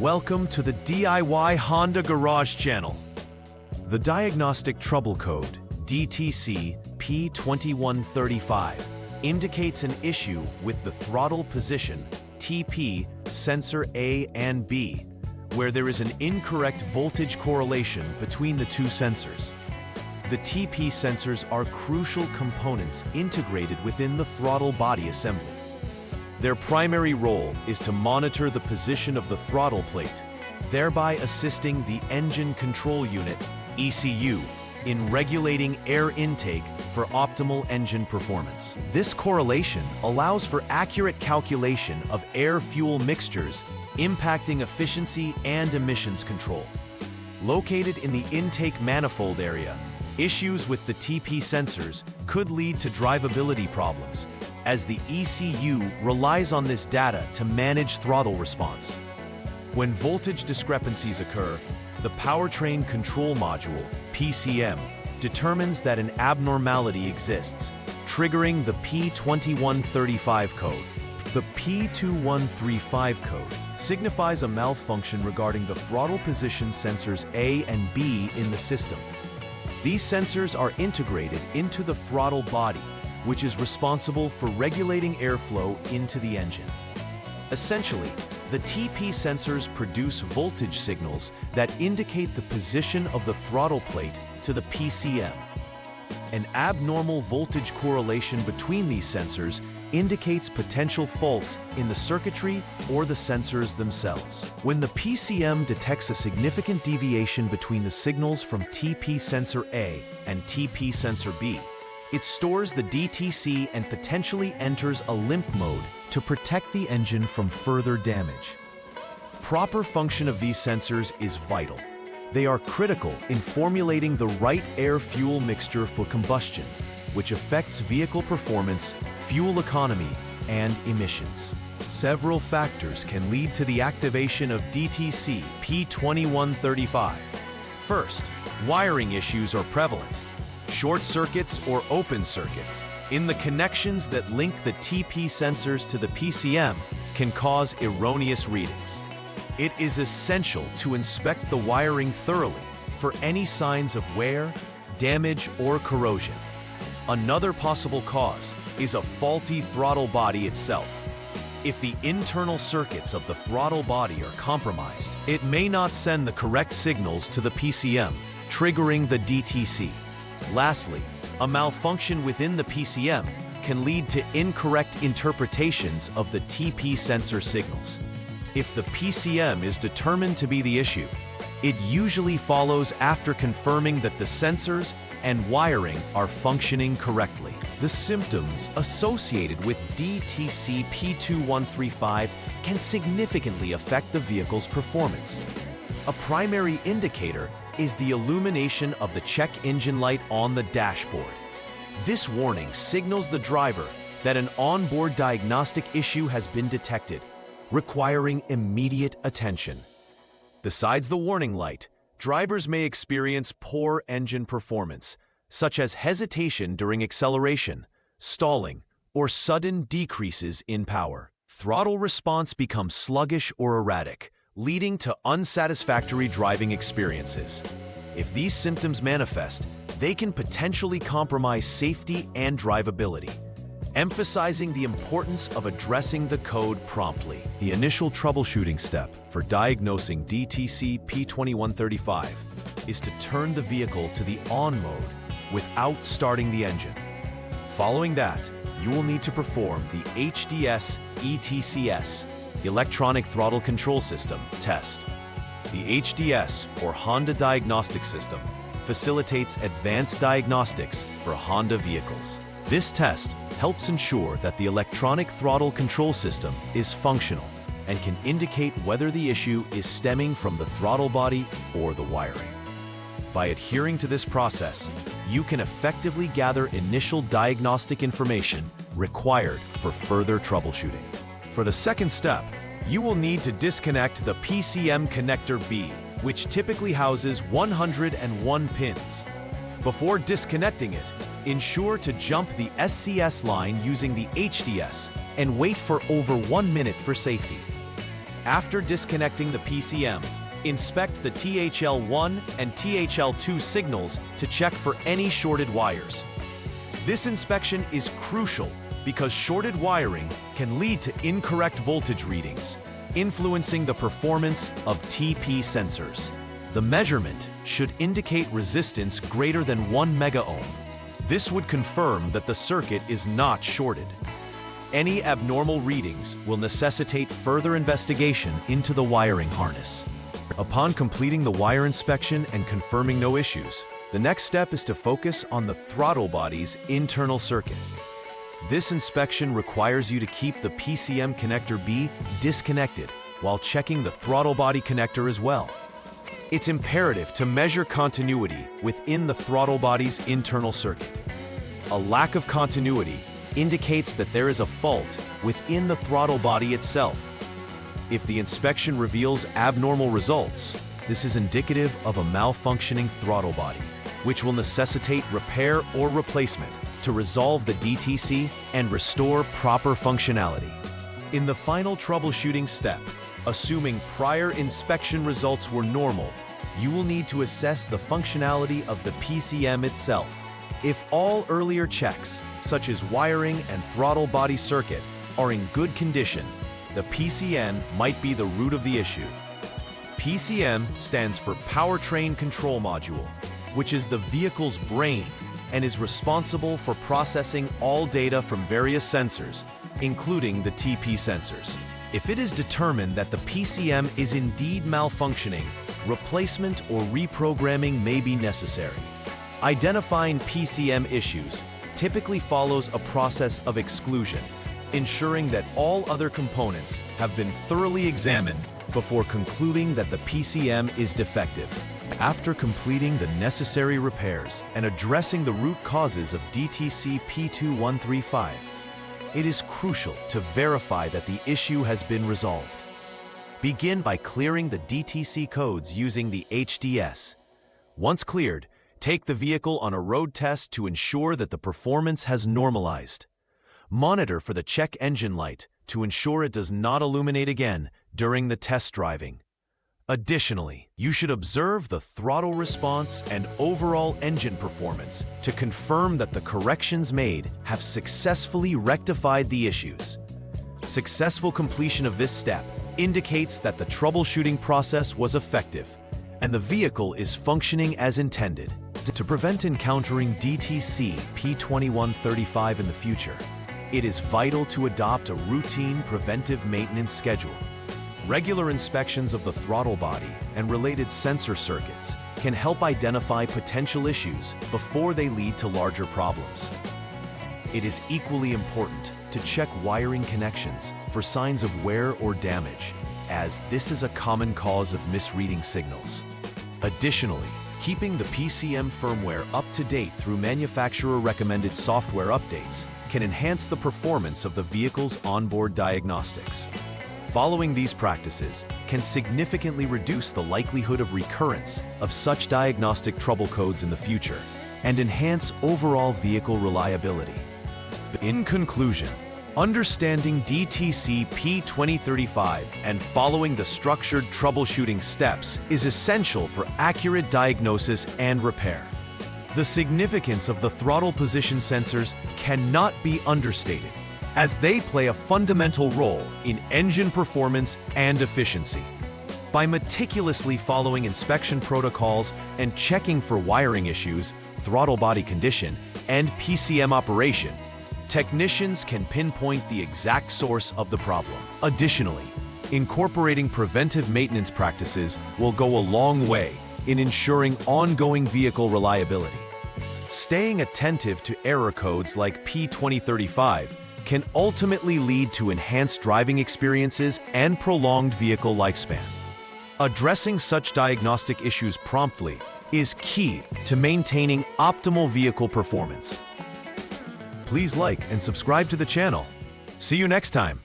Welcome to the DIY Honda Garage channel. The Diagnostic Trouble Code, DTC P2135, indicates an issue with the throttle position, TP, sensor A and B, where there is an incorrect voltage correlation between the two sensors. The TP sensors are crucial components integrated within the throttle body assembly. Their primary role is to monitor the position of the throttle plate, thereby assisting the engine control unit, ECU, in regulating air intake for optimal engine performance. This correlation allows for accurate calculation of air-fuel mixtures, impacting efficiency and emissions control. Located in the intake manifold area, issues with the TP sensors could lead to drivability problems, as the ECU relies on this data to manage throttle response. When voltage discrepancies occur, the Powertrain Control Module, PCM, determines that an abnormality exists, triggering the P2135 code. The P2135 code signifies a malfunction regarding the throttle position sensors A and B in the system. These sensors are integrated into the throttle body, which is responsible for regulating airflow into the engine. Essentially, the TP sensors produce voltage signals that indicate the position of the throttle plate to the PCM. An abnormal voltage correlation between these sensors indicates potential faults in the circuitry or the sensors themselves. When the PCM detects a significant deviation between the signals from TP sensor A and TP sensor B, it stores the DTC and potentially enters a limp mode to protect the engine from further damage. Proper function of these sensors is vital. They are critical in formulating the right air-fuel mixture for combustion, which affects vehicle performance, fuel economy, and emissions. Several factors can lead to the activation of DTC P2135. First, wiring issues are prevalent. Short circuits or open circuits in the connections that link the TP sensors to the PCM can cause erroneous readings. It is essential to inspect the wiring thoroughly for any signs of wear, damage, or corrosion. Another possible cause is a faulty throttle body itself. If the internal circuits of the throttle body are compromised, it may not send the correct signals to the PCM, triggering the DTC. Lastly, a malfunction within the PCM can lead to incorrect interpretations of the TP sensor signals. If the PCM is determined to be the issue, it usually follows after confirming that the sensors and wiring are functioning correctly. The symptoms associated with DTC P2135 can significantly affect the vehicle's performance. A primary indicator is the illumination of the check engine light on the dashboard. This warning signals the driver that an onboard diagnostic issue has been detected, requiring immediate attention. Besides the warning light, drivers may experience poor engine performance, such as hesitation during acceleration, stalling, or sudden decreases in power. Throttle response becomes sluggish or erratic, leading to unsatisfactory driving experiences. If these symptoms manifest, they can potentially compromise safety and drivability, emphasizing the importance of addressing the code promptly. The initial troubleshooting step for diagnosing DTC P2135 is to turn the vehicle to the on mode without starting the engine. Following that, you will need to perform the HDS ETCS, Electronic Throttle Control System, test. The HDS, or Honda Diagnostic System, facilitates advanced diagnostics for Honda vehicles. This test helps ensure that the electronic throttle control system is functional and can indicate whether the issue is stemming from the throttle body or the wiring. By adhering to this process, you can effectively gather initial diagnostic information required for further troubleshooting. For the second step, you will need to disconnect the PCM connector B, which typically houses 101 pins. Before disconnecting it, ensure to jump the SCS line using the HDS and wait for over 1 minute for safety. After disconnecting the PCM, inspect the THL1 and THL2 signals to check for any shorted wires. This inspection is crucial because shorted wiring can lead to incorrect voltage readings, influencing the performance of TP sensors. The measurement should indicate resistance greater than 1 megaohm. This would confirm that the circuit is not shorted. Any abnormal readings will necessitate further investigation into the wiring harness. Upon completing the wire inspection and confirming no issues, the next step is to focus on the throttle body's internal circuit. This inspection requires you to keep the PCM connector B disconnected while checking the throttle body connector as well. It's imperative to measure continuity within the throttle body's internal circuit. A lack of continuity indicates that there is a fault within the throttle body itself. If the inspection reveals abnormal results, this is indicative of a malfunctioning throttle body, which will necessitate repair or replacement to resolve the DTC and restore proper functionality. In the final troubleshooting step, assuming prior inspection results were normal, you will need to assess the functionality of the PCM itself. If all earlier checks, such as wiring and throttle body circuit, are in good condition, the PCM might be the root of the issue. PCM stands for Powertrain Control Module, which is the vehicle's brain and is responsible for processing all data from various sensors, including the TP sensors. If it is determined that the PCM is indeed malfunctioning, replacement or reprogramming may be necessary. Identifying PCM issues typically follows a process of exclusion, ensuring that all other components have been thoroughly examined before concluding that the PCM is defective. After completing the necessary repairs and addressing the root causes of DTC P2135, it is crucial to verify that the issue has been resolved. Begin by clearing the DTC codes using the HDS. Once cleared, take the vehicle on a road test to ensure that the performance has normalized. Monitor for the check engine light to ensure it does not illuminate again during the test driving. Additionally, you should observe the throttle response and overall engine performance to confirm that the corrections made have successfully rectified the issues. Successful completion of this step indicates that the troubleshooting process was effective and the vehicle is functioning as intended. To prevent encountering DTC P2135 in the future, it is vital to adopt a routine preventive maintenance schedule. Regular inspections of the throttle body and related sensor circuits can help identify potential issues before they lead to larger problems. It is equally important to check wiring connections for signs of wear or damage, as this is a common cause of misreading signals. Additionally, keeping the PCM firmware up to date through manufacturer-recommended software updates can enhance the performance of the vehicle's onboard diagnostics. Following these practices can significantly reduce the likelihood of recurrence of such diagnostic trouble codes in the future and enhance overall vehicle reliability. In conclusion, understanding DTC P2035 and following the structured troubleshooting steps is essential for accurate diagnosis and repair. The significance of the throttle position sensors cannot be understated, as they play a fundamental role in engine performance and efficiency. By meticulously following inspection protocols and checking for wiring issues, throttle body condition, and PCM operation, technicians can pinpoint the exact source of the problem. Additionally, incorporating preventive maintenance practices will go a long way in ensuring ongoing vehicle reliability. Staying attentive to error codes like P2035 can ultimately lead to enhanced driving experiences and prolonged vehicle lifespan. Addressing such diagnostic issues promptly is key to maintaining optimal vehicle performance. Please like and subscribe to the channel. See you next time.